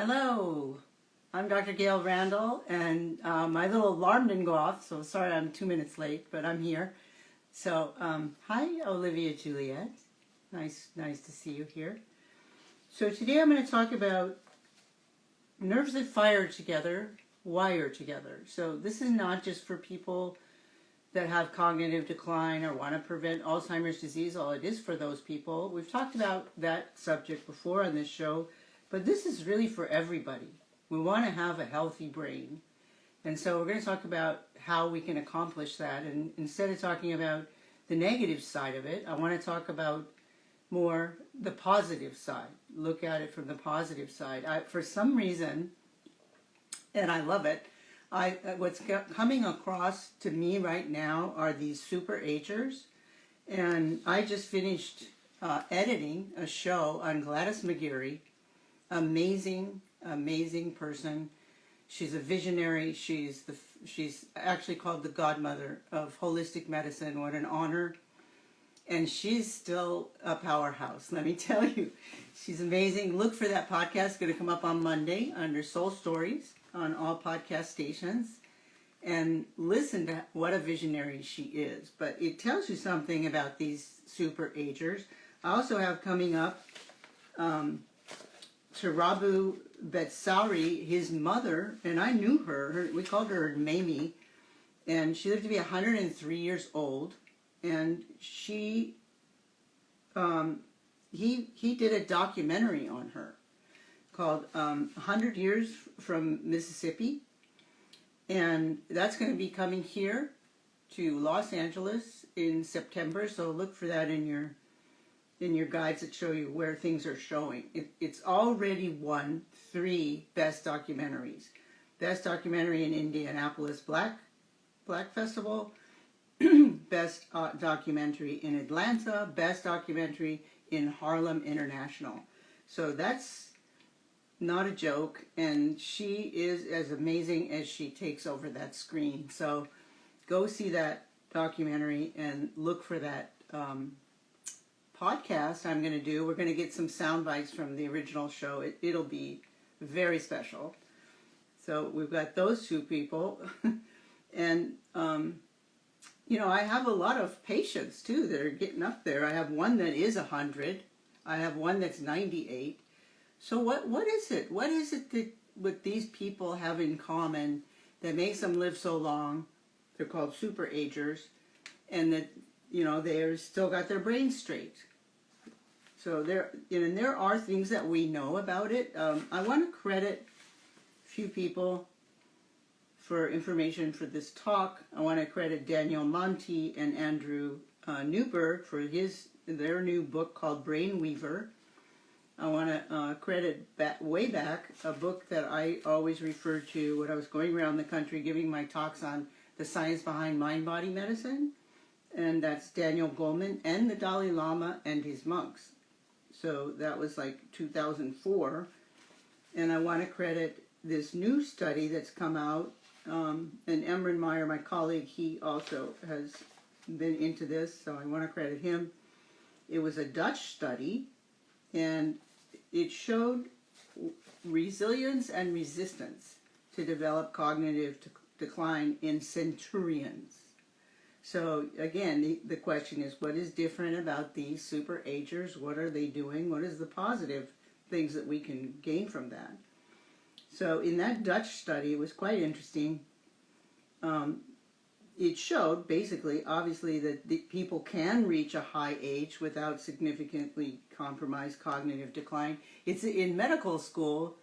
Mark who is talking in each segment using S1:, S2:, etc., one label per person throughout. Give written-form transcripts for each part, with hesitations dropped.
S1: Hello, I'm Dr. Gail Randall, and my little alarm didn't go off, so sorry I'm 2 minutes late, but I'm here. So, hi, Olivia Juliet. Nice to see you here. So today I'm going to talk about nerves that fire together, wire together. So this is not just for people that have cognitive decline or want to prevent Alzheimer's disease, although it is for those people. We've talked about that subject before on this show, but this is really for everybody. We want to have a healthy brain. And so we're going to talk about how we can accomplish that. And instead of talking about the negative side of it, I want to talk about more the positive side. Look at it from the positive side. For some reason, and I love it, what's coming across to me right now are these super agers. And I just finished editing a show on Gladys McGarry. Amazing person. She's a visionary. She's actually called the godmother of holistic medicine. What an honor. And she's still a powerhouse, let me tell you. She's amazing. Look for that podcast. It's going to come up on Monday under Soul Stories on all podcast stations. And listen to what a visionary she is. But it tells you something about these super agers. I also have coming up Rabu Betsauri, his mother, and I knew her. We called her Mamie, and she lived to be 103 years old. And he did a documentary on her called 100 Years from Mississippi, and that's going to be coming here to Los Angeles in September. So look for that in your guides that show you where things are showing. It's already won 3 best documentaries. Best documentary in Indianapolis Black Festival, best documentary in Atlanta, best documentary in Harlem International. So that's not a joke, and she is as amazing as she takes over that screen. So go see that documentary and look for that podcast I'm going to do. We're going to get some sound bites from the original show. It'll be very special. So we've got those 2 people. And, I have a lot of patients, too, that are getting up there. I have one that is 100. I have one that's 98. So what is it? What is it that what these people have in common that makes them live so long? They're called super agers. And that, they're still got their brains straight. So there are things that we know about it. I want to credit a few people for information for this talk. I want to credit Daniel Monti and Andrew Newberg for their new book called Brain Weaver. I want to credit way back a book that I always referred to when I was going around the country giving my talks on the science behind mind-body medicine. And that's Daniel Goleman and the Dalai Lama and his monks. So that was like 2004. And I want to credit this new study that's come out. And Emran Meyer, my colleague, he also has been into this, so I want to credit him. It was a Dutch study, and it showed resilience and resistance to develop cognitive decline in centurions. So again, the question is, what is different about these super agers? What are they doing? What is the positive things that we can gain from that? So in that Dutch study, it was quite interesting. It showed basically, obviously, that the people can reach a high age without significantly compromised cognitive decline. It's in medical school.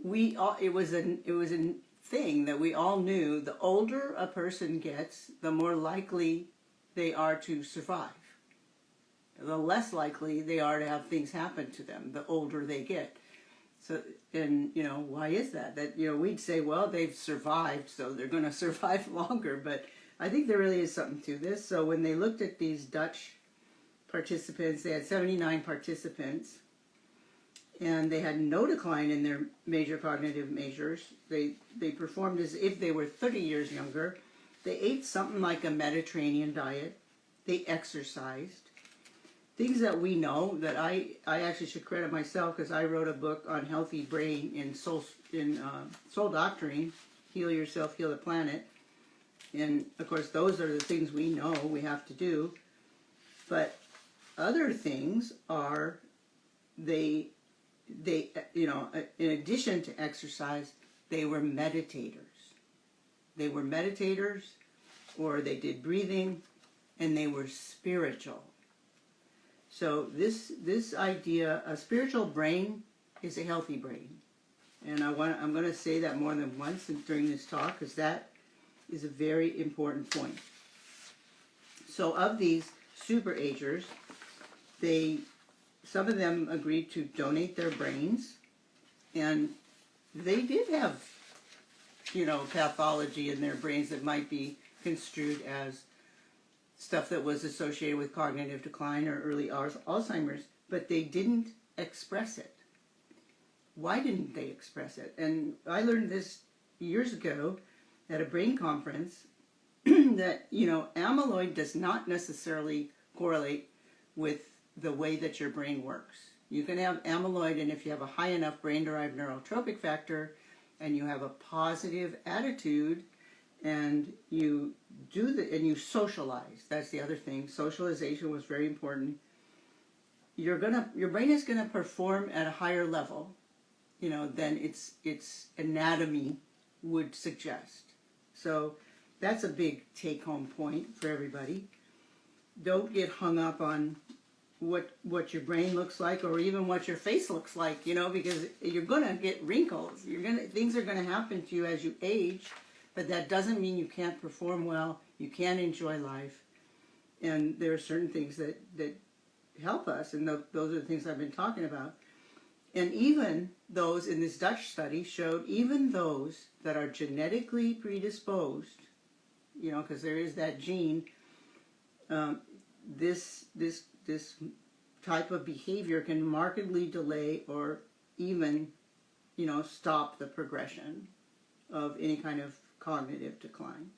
S1: It was a thing that we all knew. The older a person gets, the more likely they are to survive. The less likely they are to have things happen to them the older they get. So, and, why is that? That, we'd say, well, they've survived, so they're going to survive longer. But I think there really is something to this. So when they looked at these Dutch participants, they had 79 participants, and they had no decline in their major cognitive measures. They performed as if they were 30 years younger. They ate something like a Mediterranean diet. They exercised. things that we know that I actually should credit myself, because I wrote a book on healthy brain in soul doctrine, Heal Yourself, Heal the Planet. And of course, those are the things we know we have to do. But other things are, they in addition to exercise, they were meditators. They were meditators, or they did breathing, and they were spiritual. So this idea, a spiritual brain is a healthy brain. And I'm going to say that more than once during this talk, because that is a very important point. So of these superagers, some of them agreed to donate their brains, and they did have, pathology in their brains that might be construed as stuff that was associated with cognitive decline or early Alzheimer's, but they didn't express it. Why didn't they express it? And I learned this years ago at a brain conference that, amyloid does not necessarily correlate with the way that your brain works. You can have amyloid, and if you have a high enough brain-derived neurotrophic factor and you have a positive attitude and you and you socialize, that's the other thing. Socialization was very important. Your brain is gonna perform at a higher level, than its anatomy would suggest. So that's a big take-home point for everybody. Don't get hung up on what your brain looks like, or even what your face looks like, because you're gonna get wrinkles. Things are gonna happen to you as you age, but that doesn't mean you can't perform well, you can't enjoy life. And there are certain things that help us, and those are the things I've been talking about. And even those in this Dutch study showed, even those that are genetically predisposed, because there is that gene, this type of behavior can markedly delay or even, stop the progression of any kind of cognitive decline.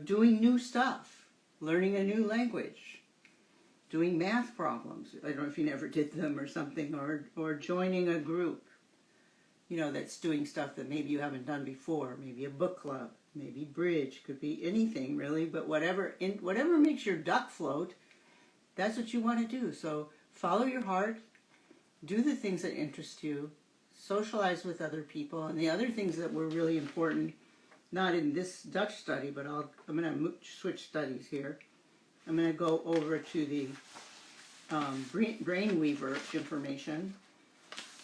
S1: Doing new stuff, learning a new language, doing math problems. I don't know if you never did them or something, or joining a group, that's doing stuff that maybe you haven't done before, maybe a book club, maybe bridge, could be anything really, but whatever makes your duck float, that's what you want to do. So follow your heart, do the things that interest you, socialize with other people, and the other things that were really important, not in this Dutch study, but I'm going to switch studies here. I'm going to go over to the brainweaver information.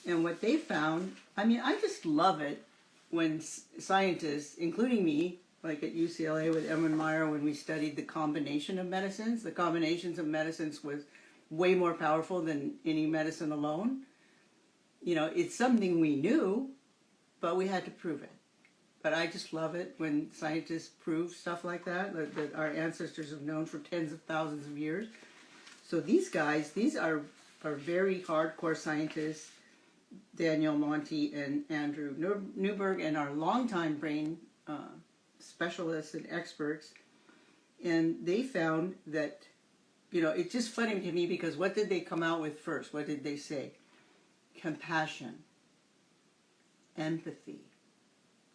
S1: And what they found, I just love it when scientists, including me, like at UCLA with Edwin Meyer, when we studied the combination of medicines, the combinations of medicines was way more powerful than any medicine alone. It's something we knew, but we had to prove it. But I just love it when scientists prove stuff like that our ancestors have known for tens of thousands of years. So these guys, these are very hardcore scientists, Daniel Monti and Andrew Newberg, and our longtime brain specialists and experts. And they found that, it's just funny to me, because what did they come out with first? What did they say? Compassion, empathy,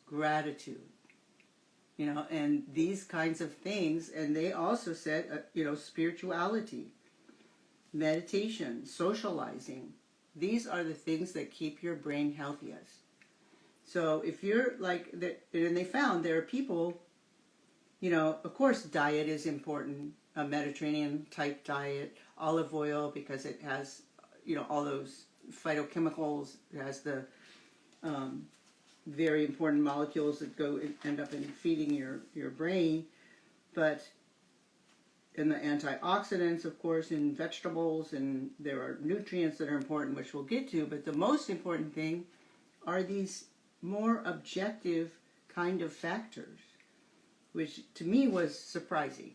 S1: gratitude, and these kinds of things. And they also said, spirituality, meditation, socializing. These are the things that keep your brain healthiest. So if you're like that, and they found there are people, of course diet is important, a Mediterranean type diet, olive oil, because it has, all those phytochemicals, it has the very important molecules that end up in feeding your brain, and the antioxidants, of course, in vegetables, and there are nutrients that are important, which we'll get to, but the most important thing are these more objective kind of factors, which to me was surprising.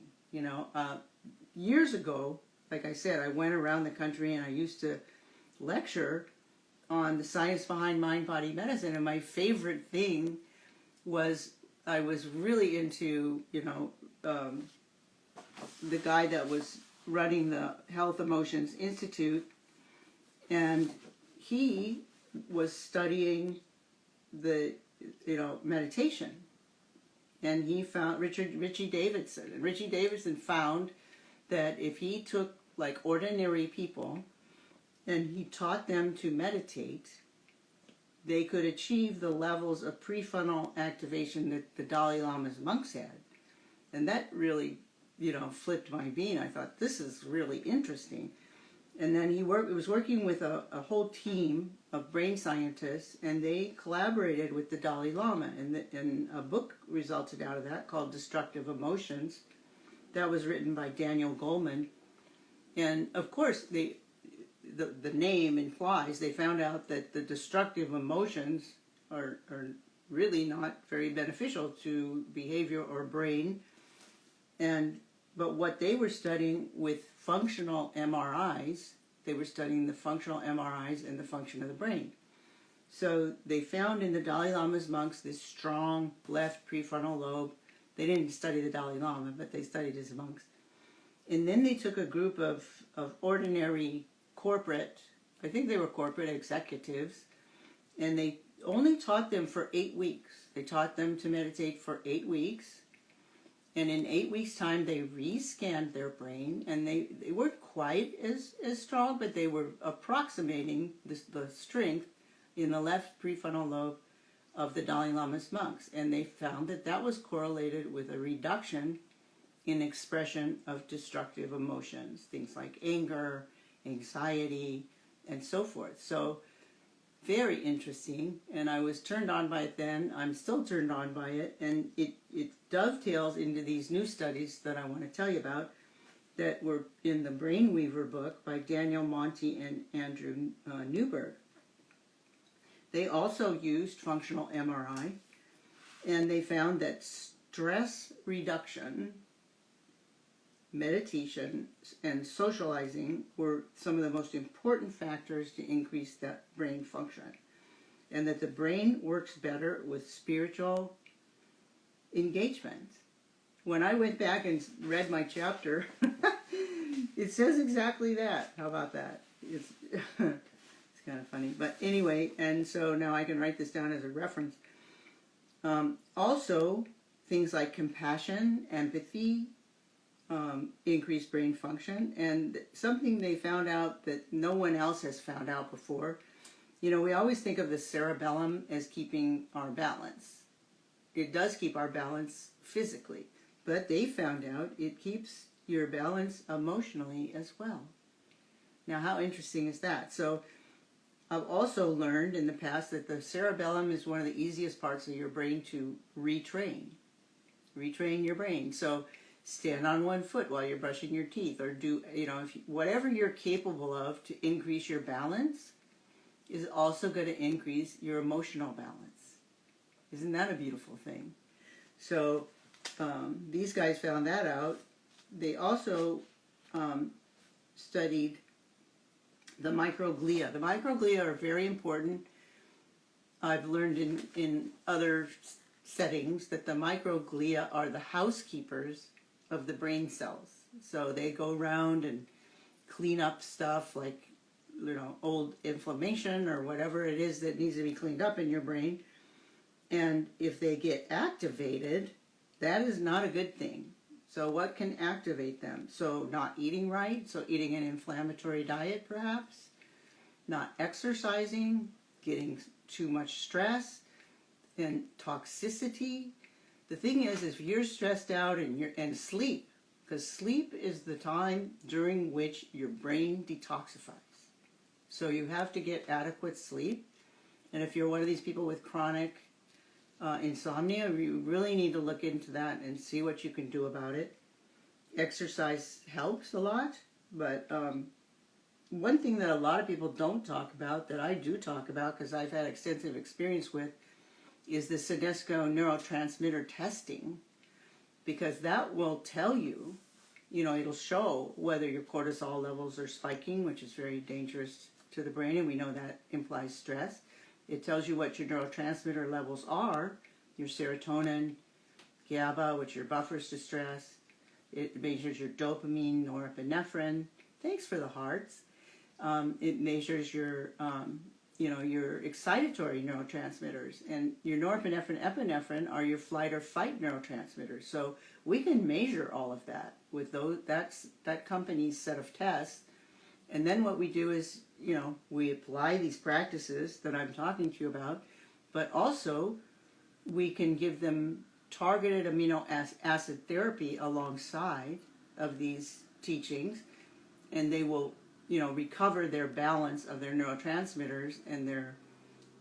S1: Years ago, like I said, I went around the country and I used to lecture on the science behind mind-body medicine, and my favorite thing was, I was really into, the guy that was running the Health Emotions Institute, and he was studying the meditation, and he found Richie Davidson, and Richie Davidson found that if he took like ordinary people and he taught them to meditate, they could achieve the levels of prefrontal activation that the Dalai Lama's monks had. And that really, flipped my bean. I thought, this is really interesting. And then he was working with a whole team of brain scientists, and they collaborated with the Dalai Lama. And a book resulted out of that called Destructive Emotions. That was written by Daniel Goleman. And of course, the name implies they found out that the destructive emotions are really not very beneficial to behavior or brain. But what they were studying with functional MRIs, they were studying the functional MRIs and the function of the brain. So they found in the Dalai Lama's monks this strong left prefrontal lobe. They didn't study the Dalai Lama, but they studied his monks. And then they took a group of ordinary corporate, I think they were corporate executives, and they only taught them for 8 weeks. They taught them to meditate for 8 weeks. And in 8 weeks' time, they re-scanned their brain, and they weren't quite as strong, but they were approximating the strength in the left prefrontal lobe of the Dalai Lama's monks. And they found that was correlated with a reduction in expression of destructive emotions, things like anger, anxiety, and so forth. So very interesting, and I was turned on by it then. I'm still turned on by it, and it dovetails into these new studies that I want to tell you about that were in the Brainweaver book by Daniel Monti and Andrew Newberg. They also used functional MRI, and they found that stress reduction, meditation, and socializing were some of the most important factors to increase that brain function. And that the brain works better with spiritual engagement. When I went back and read my chapter, it says exactly that. How about that? It's kind of funny. But anyway, and so now I can write this down as a reference. Also, things like compassion, empathy, increase brain function, and something they found out that no one else has found out before. We always think of the cerebellum as keeping our balance. It does keep our balance physically, but they found out it keeps your balance emotionally as well. Now, how interesting is that? So I've also learned in the past that the cerebellum is one of the easiest parts of your brain to retrain your brain. So stand on one foot while you're brushing your teeth, or do, whatever you're capable of to increase your balance is also going to increase your emotional balance. Isn't that a beautiful thing? So these guys found that out. They also studied the microglia. The microglia are very important. I've learned in other settings that the microglia are the housekeepers of the brain cells. So they go around and clean up stuff like, old inflammation or whatever it is that needs to be cleaned up in your brain. And if they get activated, that is not a good thing. So what can activate them? So not eating right, so eating an inflammatory diet perhaps, not exercising, getting too much stress, and toxicity. The thing is, if you're stressed out and sleep, because sleep is the time during which your brain detoxifies. So you have to get adequate sleep. And if you're one of these people with chronic insomnia, you really need to look into that and see what you can do about it. Exercise helps a lot, but one thing that a lot of people don't talk about, that I do talk about because I've had extensive experience with, is the senesco neurotransmitter testing, because that will tell you, it'll show whether your cortisol levels are spiking, which is very dangerous to the brain, and we know that implies stress. It tells you what your neurotransmitter levels are, your serotonin, GABA, which are buffers to stress, It measures your dopamine, norepinephrine. Thanks for the hearts. It measures your, your excitatory neurotransmitters, and your norepinephrine, epinephrine are your flight or fight neurotransmitters. So we can measure all of that with those. That's that company's set of tests. And then what we do is, we apply these practices that I'm talking to you about, but also we can give them targeted amino acid therapy alongside of these teachings, and they will, recover their balance of their neurotransmitters and their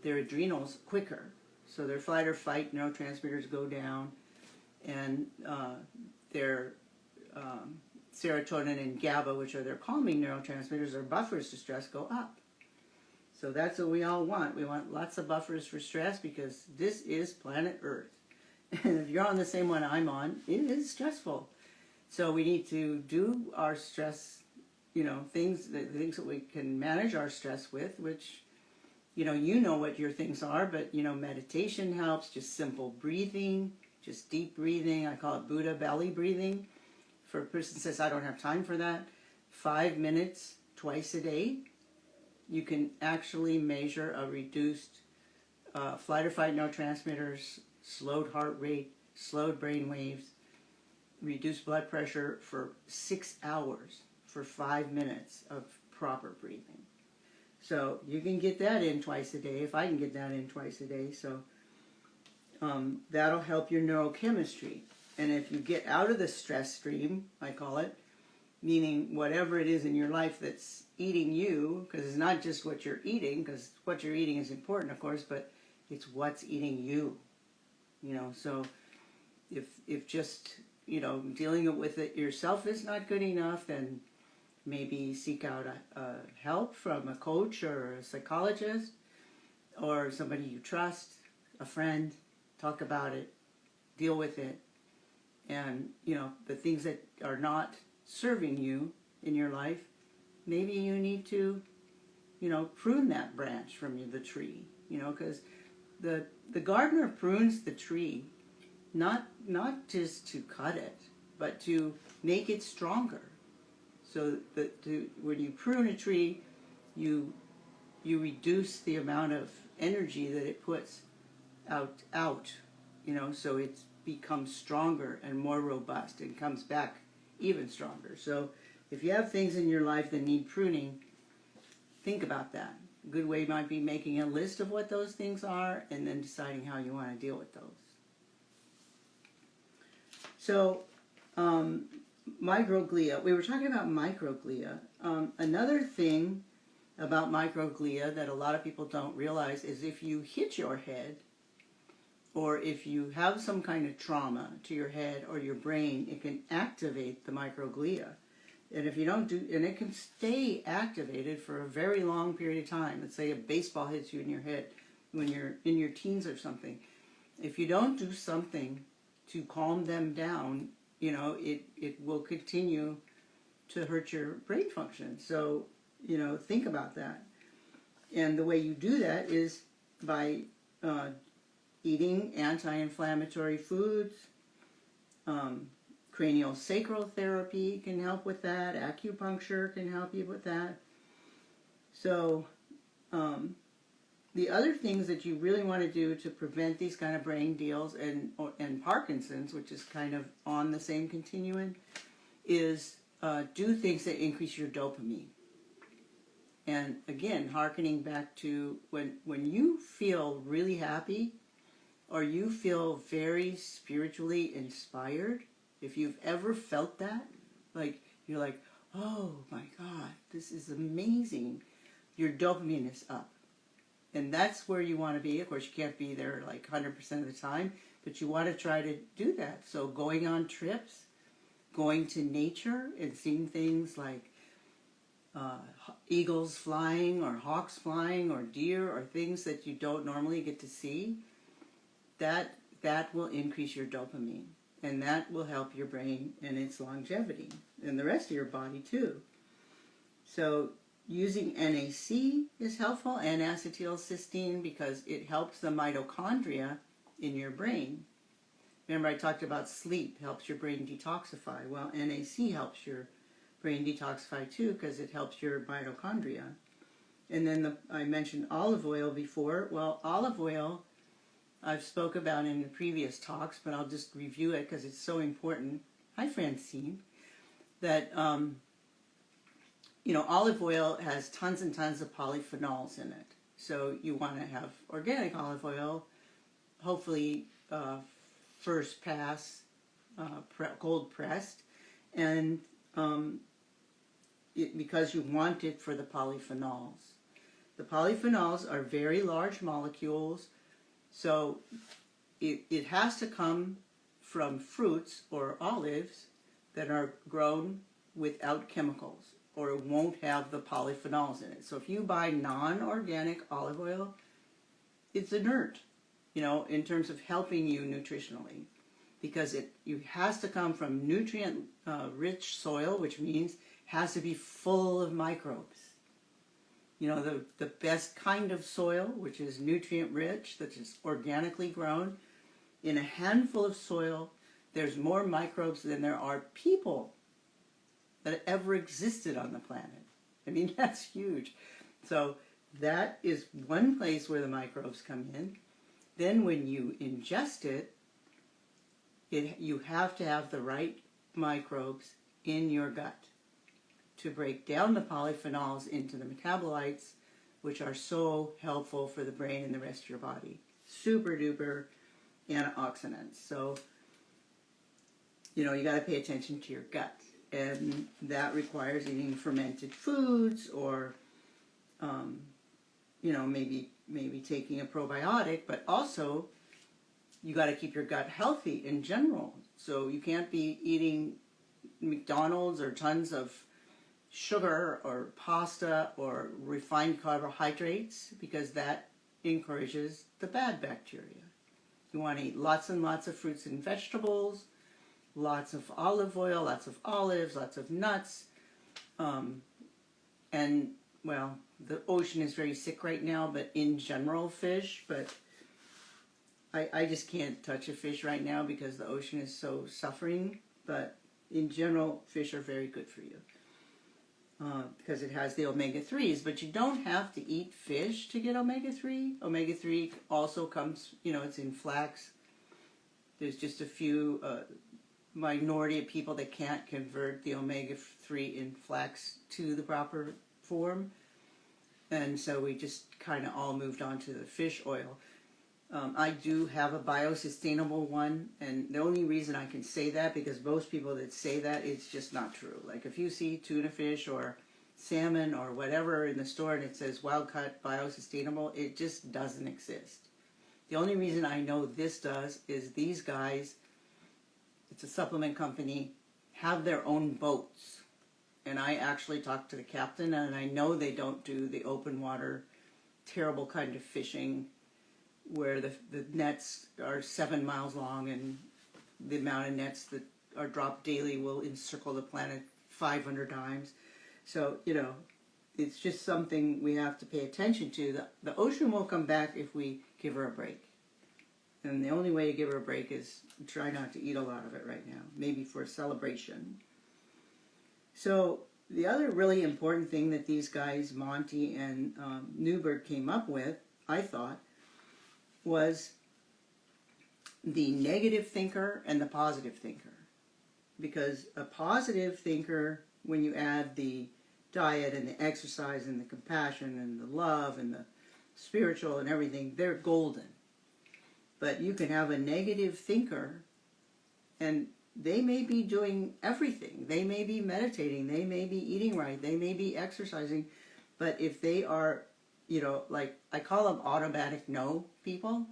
S1: adrenals quicker. So their flight or fight neurotransmitters go down, and their serotonin and GABA, which are their calming neurotransmitters or buffers to stress, go up. So that's what we all want. We want lots of buffers for stress because this is planet Earth. And if you're on the same one I'm on, it is stressful. So we need to do our stress, the things that we can manage our stress with, which, you know what your things are, but, meditation helps, just simple breathing, just deep breathing. I call it Buddha belly breathing. For a person who says, I don't have time for that, 5 minutes twice a day, you can actually measure a reduced flight or fight neurotransmitters, slowed heart rate, slowed brain waves, reduced blood pressure for 6 hours for 5 minutes of proper breathing. So you can get that in twice a day, if I can get that in twice a day. So that'll help your neurochemistry. And if you get out of the stress stream, I call it, meaning whatever it is in your life that's eating you, because it's not just what you're eating, because what you're eating is important, of course, but it's what's eating you. So if just, dealing with it yourself is not good enough, then maybe seek out help from a coach or a psychologist or somebody you trust, a friend. Talk about it, deal with it. And, the things that are not serving you in your life, maybe you need to, prune that branch from the tree, because the gardener prunes the tree, not just to cut it, but to make it stronger. So that when you prune a tree, you reduce the amount of energy that it puts out, so it becomes stronger and more robust and comes back even stronger. So if you have things in your life that need pruning, think about that. A good way might be making a list of what those things are and then deciding how you want to deal with those. So microglia, we were talking about microglia. Another thing about microglia that a lot of people don't realize is if you hit your head, or if you have some kind of trauma to your head or your brain, it can activate the microglia. And if you don't and it can stay activated for a very long period of time. Let's say a baseball hits you in your head when you're in your teens or something. If you don't do something to calm them down, it will continue to hurt your brain function. So, think about that. And the way you do that is by eating anti-inflammatory foods. Cranial sacral therapy can help with that. Acupuncture can help you with that. So the other things that you really want to do to prevent these kind of brain deals and Parkinson's, which is kind of on the same continuum, is do things that increase your dopamine. And again, hearkening back to when you feel really happy, or you feel very spiritually inspired, if you've ever felt that, like you're like, oh my God, this is amazing, your dopamine is up. And that's where you want to be. Of course, you can't be there like 100% of the time, but you want to try to do that. So going on trips, going to nature and seeing things like eagles flying or hawks flying or deer or things that you don't normally get to see, that will increase your dopamine, and that will help your brain and its longevity and the rest of your body too. So using NAC is helpful, and N-acetylcysteine, because it helps the mitochondria in your brain. Remember I talked about sleep helps your brain detoxify. Well, NAC helps your brain detoxify too because it helps your mitochondria. And then I mentioned olive oil before. Well, olive oil I've spoke about in the previous talks, but I'll just review it because it's so important. Hi, Francine. That, olive oil has tons and tons of polyphenols in it. So you want to have organic olive oil, hopefully first pass, cold pressed, and because you want it for the polyphenols. The polyphenols are very large molecules, so it has to come from fruits or olives that are grown without chemicals, or it won't have the polyphenols in it. So if you buy non-organic olive oil, it's inert, in terms of helping you nutritionally, because it has to come from nutrient-rich soil, which means has to be full of microbes. The best kind of soil, which is nutrient-rich, that is organically grown, in a handful of soil, there's more microbes than there are people that ever existed on the planet. I mean, that's huge. So that is one place where the microbes come in. Then when you ingest it, you have to have the right microbes in your gut to break down the polyphenols into the metabolites, which are so helpful for the brain and the rest of your body. Super duper antioxidants. So, you got to pay attention to your gut. And that requires eating fermented foods or, maybe taking a probiotic, but also you got to keep your gut healthy in general. So you can't be eating McDonald's or tons of sugar or pasta or refined carbohydrates, because that encourages the bad bacteria. You want to eat lots and lots of fruits and vegetables, lots of olive oil, lots of olives, lots of nuts. And, well, the ocean is very sick right now, but in general, fish. But I just can't touch a fish right now because the ocean is so suffering. But in general, fish are very good for you because it has the omega-3s. But you don't have to eat fish to get omega-3. Omega-3 also comes, it's in flax. There's just a few minority of people that can't convert the omega-3 in flax to the proper form. And so we just kind of all moved on to the fish oil. I do have a biosustainable one, and the only reason I can say that, because most people that say that, it's just not true. Like if you see tuna fish or salmon or whatever in the store and it says wild cut biosustainable, it just doesn't exist. The only reason I know this does is these guys, it's a supplement company, have their own boats. And I actually talked to the captain, and I know they don't do the open water, terrible kind of fishing where the nets are 7 miles long and the amount of nets that are dropped daily will encircle the planet 500 times. So, it's just something we have to pay attention to. The ocean will come back if we give her a break. And the only way to give her a break is try not to eat a lot of it right now, maybe for a celebration. So the other really important thing that these guys, Monty and Newberg, came up with, I thought, was the negative thinker and the positive thinker. Because a positive thinker, when you add the diet and the exercise and the compassion and the love and the spiritual and everything, they're golden. But you can have a negative thinker and they may be doing everything. They may be meditating. They may be eating right. They may be exercising. But if they are, like I call them automatic no people.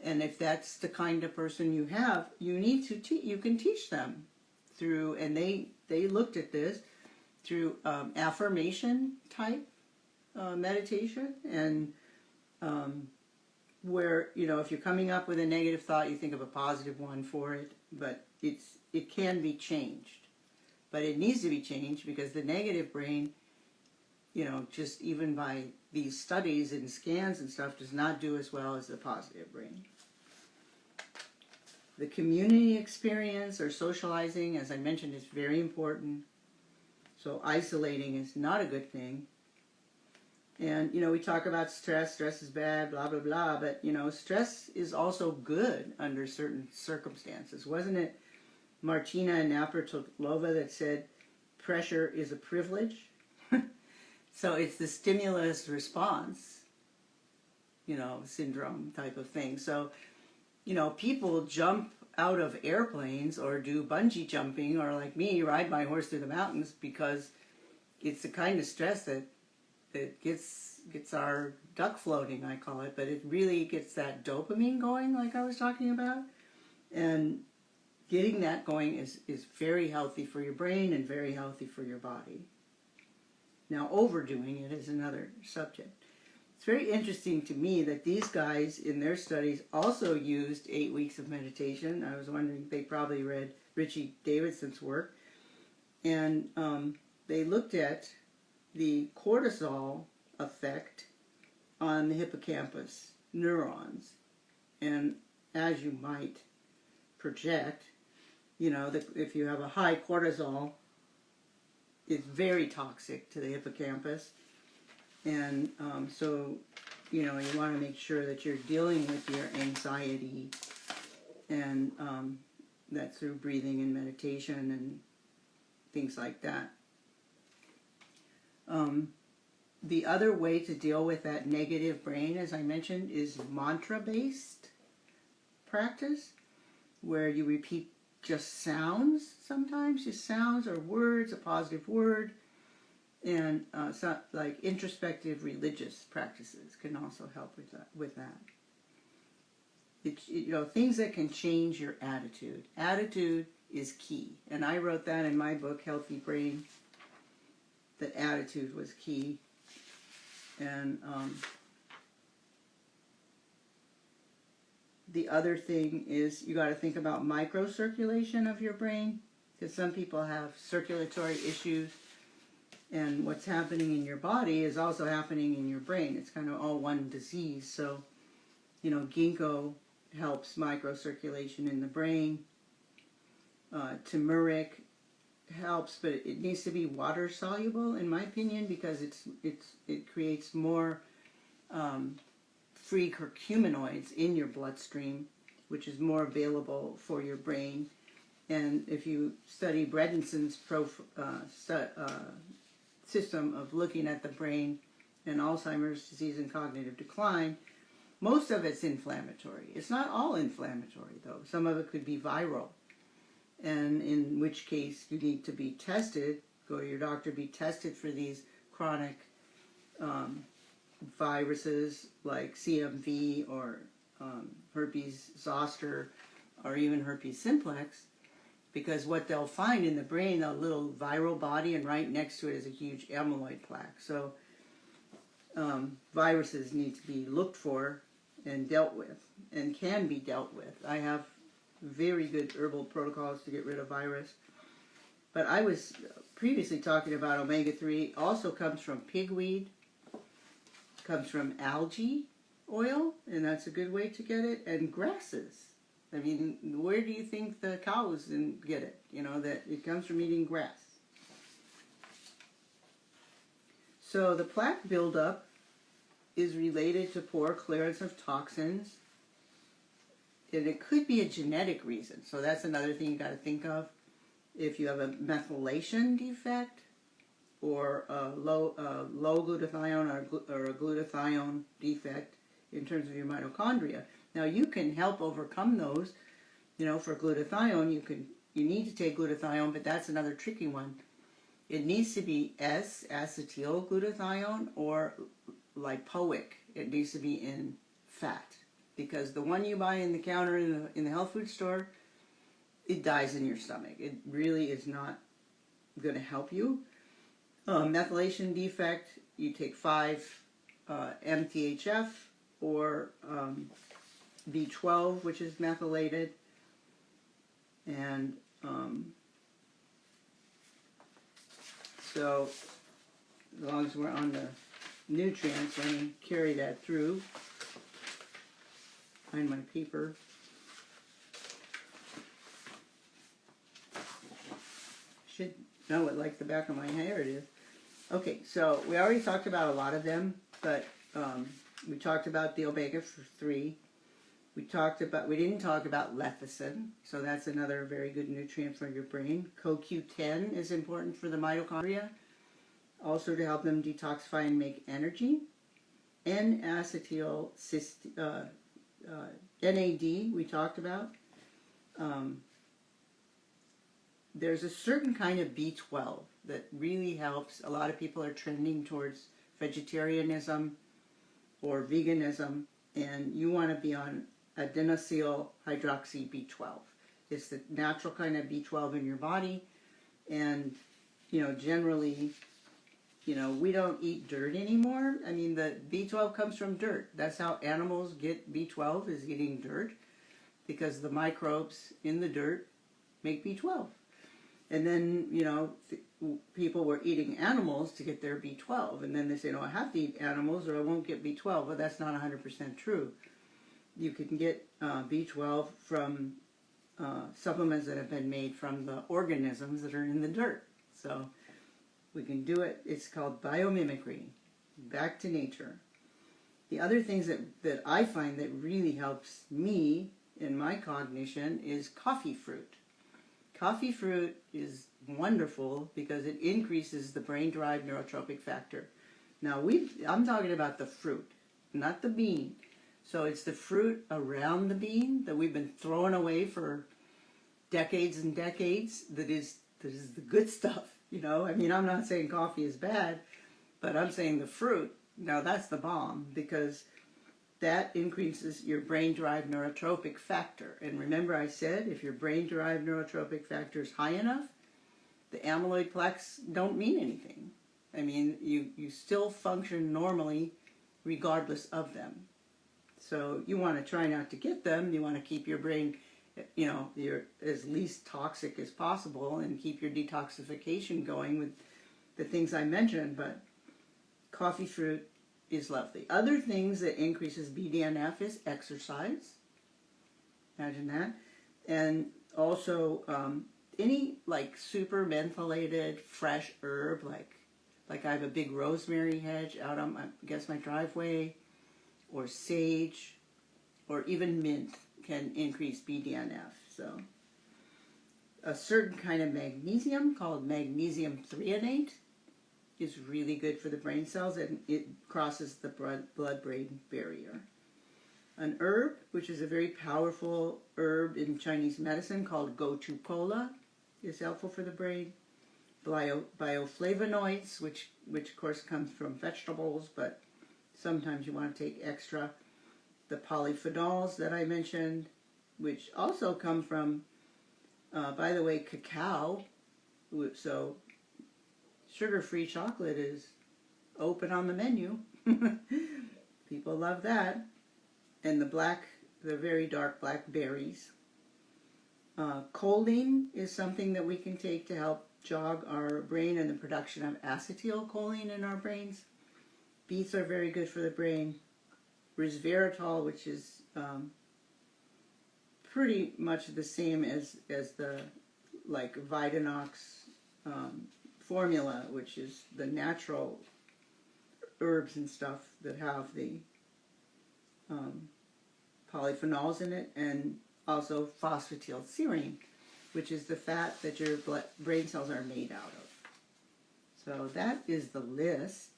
S1: And if that's the kind of person you have, you need to you can teach them through, and they looked at this through affirmation type meditation, and where, if you're coming up with a negative thought, you think of a positive one for it, but it can be changed. But it needs to be changed because the negative brain, just even by these studies and scans and stuff, does not do as well as the positive brain. The community experience or socializing, as I mentioned, is very important. So isolating is not a good thing. And, you know, we talk about stress. Stress is bad, blah, blah, blah. But, you know, stress is also good under certain circumstances. Wasn't it Martina Navratilova that said pressure is a privilege? So it's the stimulus response, you know, syndrome type of thing. So, you know, people jump out of airplanes or do bungee jumping or, like me, ride my horse through the mountains because it's the kind of stress that gets our duck floating, I call it, but it really gets that dopamine going, like I was talking about. And getting that going is very healthy for your brain and very healthy for your body. Now, overdoing it is another subject. It's very interesting to me that these guys in their studies also used 8 weeks of meditation. I was wondering, they probably read Richie Davidson's work. And they looked at the cortisol effect on the hippocampus neurons. And as you might project, you know, if you have a high cortisol, it's very toxic to the hippocampus. And so, you know, you want to make sure that you're dealing with your anxiety, and that's through breathing and meditation and things like that. The other way to deal with that negative brain, as I mentioned, is mantra-based practice, where you repeat just sounds sometimes, just sounds or words, a positive word, and so, like introspective religious practices can also help with that. You know, things that can change your attitude. Attitude is key, and I wrote that in my book, Healthy Brain, that attitude was key. And the other thing is you got to think about microcirculation of your brain, because some people have circulatory issues, and what's happening in your body is also happening in your brain. It's kind of all one disease. So, you know, ginkgo helps microcirculation in the brain. Turmeric helps, but it needs to be water soluble, in my opinion, because it creates more free curcuminoids in your bloodstream, which is more available for your brain. And if you study Bredenson's system of looking at the brain and Alzheimer's disease and cognitive decline, most of it's inflammatory. It's not all inflammatory, though. Some of it could be viral, and in which case you need to be tested, go to your doctor, be tested for these chronic viruses like CMV or herpes zoster or even herpes simplex, because what they'll find in the brain, a little viral body, and right next to it is a huge amyloid plaque. So viruses need to be looked for and dealt with, and can be dealt with. I have very good herbal protocols to get rid of virus. But I was previously talking about omega-3, also comes from pigweed, comes from algae oil, and that's a good way to get it, and grasses. I mean, where do you think the cows get it? You know, that it comes from eating grass. So the plaque buildup is related to poor clearance of toxins, and it could be a genetic reason. So that's another thing you got to think of. If you have a methylation defect or a low glutathione or a glutathione defect in terms of your mitochondria. Now you can help overcome those. You know, for glutathione, you need to take glutathione, but that's another tricky one. It needs to be S-acetylglutathione or lipoic. It needs to be in fat, because the one you buy in the counter in the health food store, it dies in your stomach. It really is not going to help you. Methylation defect, you take 5 MTHF or B12, which is methylated, and so as long as we're on the nutrients, let me carry that through. Find my paper. should know it like the back of my hair it is. Okay, so we already talked about a lot of them, but we talked about the omega-3. We didn't talk about lecithin, so that's another very good nutrient for your brain. CoQ10 is important for the mitochondria, also to help them detoxify and make energy. NAD we talked about. There's a certain kind of B12 that really helps. A lot of people are trending towards vegetarianism or veganism, and you want to be on adenosyl hydroxy B12. It's the natural kind of B12 in your body, and generally, we don't eat dirt anymore. I mean, the B12 comes from dirt. That's how animals get B12, is eating dirt, because the microbes in the dirt make B12. And then, people were eating animals to get their B12. And then they say, no, I have to eat animals or I won't get B12. But that's not 100% true. You can get B12 from supplements that have been made from the organisms that are in the dirt. So we can do it. It's called biomimicry, back to nature. The other things that I find that really helps me in my cognition is coffee fruit. Coffee fruit is wonderful because it increases the brain-derived neurotropic factor. Now, I'm talking about the fruit, not the bean. So it's the fruit around the bean that we've been throwing away for decades and decades that is the good stuff, I mean, I'm not saying coffee is bad, but I'm saying the fruit, now that's the bomb, because that increases your brain-derived neurotropic factor. And remember I said, if your brain-derived neurotropic factor is high enough, the amyloid plaques don't mean anything. I mean, you still function normally regardless of them. So you want to try not to get them. You want to keep your brain, you're as least toxic as possible and keep your detoxification going with the things I mentioned. But coffee fruit is lovely. Other things that increases BDNF is exercise. Imagine that. And also any super mentholated fresh herb, like I have a big rosemary hedge out on my driveway, or sage, or even mint can increase BDNF. So a certain kind of magnesium called magnesium threonate is really good for the brain cells, and it crosses the blood-brain barrier. An herb, which is a very powerful herb in Chinese medicine called gotu kola, is helpful for the brain. Bioflavonoids, which of course comes from vegetables, but sometimes you want to take extra. The polyphenols that I mentioned, which also come from, by the way, cacao. So sugar-free chocolate is open on the menu. People love that. And the very dark black berries. Choline is something that we can take to help jog our brain and the production of acetylcholine in our brains. Beets are very good for the brain. Resveratrol, which is pretty much the same as the Vitanox formula, which is the natural herbs and stuff that have the polyphenols in it, and also phosphatidylserine, which is the fat that your brain cells are made out of. So that is the list.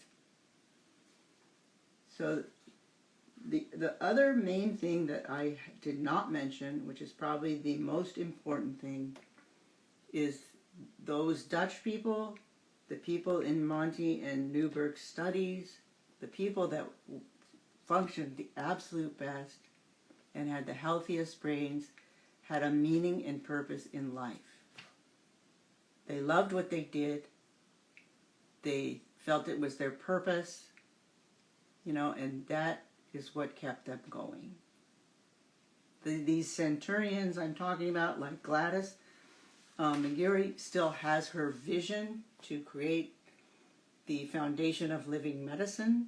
S1: So the other main thing that I did not mention, which is probably the most important thing, is those Dutch people, the people in Monty and Newberg's studies, the people that functioned the absolute best and had the healthiest brains, had a meaning and purpose in life. They loved what they did. They felt it was their purpose, and that is what kept them going. These centurions I'm talking about, like Gladys McGarry, still has her vision to create the foundation of living medicine.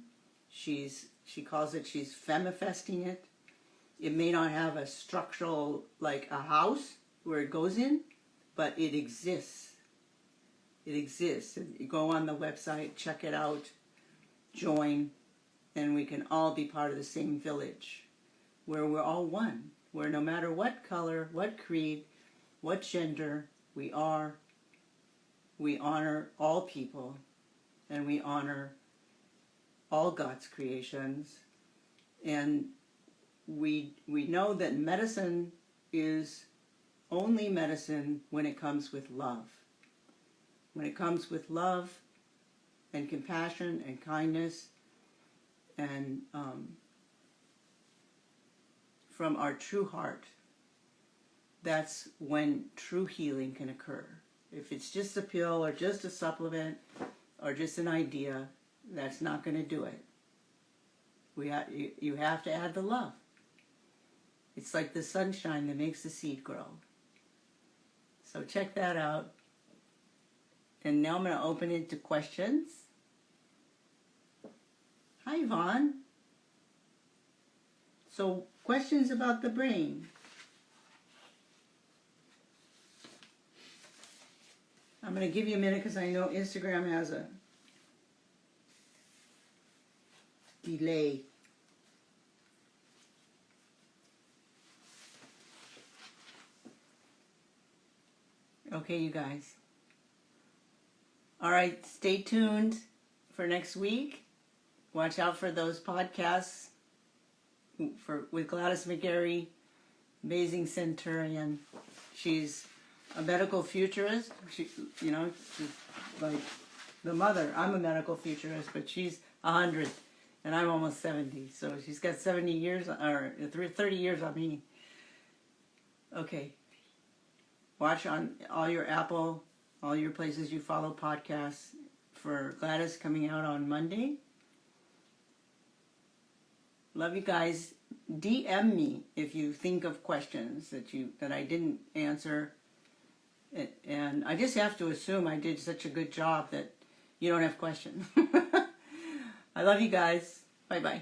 S1: She calls it, she's femifesting it. It may not have a structural, like a house where it goes in, but it exists. It exists. You go on the website, check it out, join, and we can all be part of the same village where we're all one, where no matter what color, what creed, what gender we are, we honor all people and we honor all God's creations. And we know that medicine is only medicine when it comes with love. When it comes with love and compassion and kindness and from our true heart, that's when true healing can occur. If it's just a pill or just a supplement or just an idea, that's not going to do it. You have to add the love. It's like the sunshine that makes the seed grow. So check that out. And now I'm going to open it to questions. Hi, Yvonne. So, questions about the brain. I'm going to give you a minute because I know Instagram has a delay. Okay, you guys. All right, stay tuned for next week. Watch out for those podcasts with Gladys McGarry, amazing centurion. She's a medical futurist. She's like the mother. I'm a medical futurist, but she's 100 and I'm almost 70. So she's got 70 years or 30 years on me. Okay. Watch on all your Apple, all your places you follow podcasts for Gladys coming out on Monday. Love you guys. DM me if you think of questions that I didn't answer. And I just have to assume I did such a good job that you don't have questions. I love you guys. Bye-bye.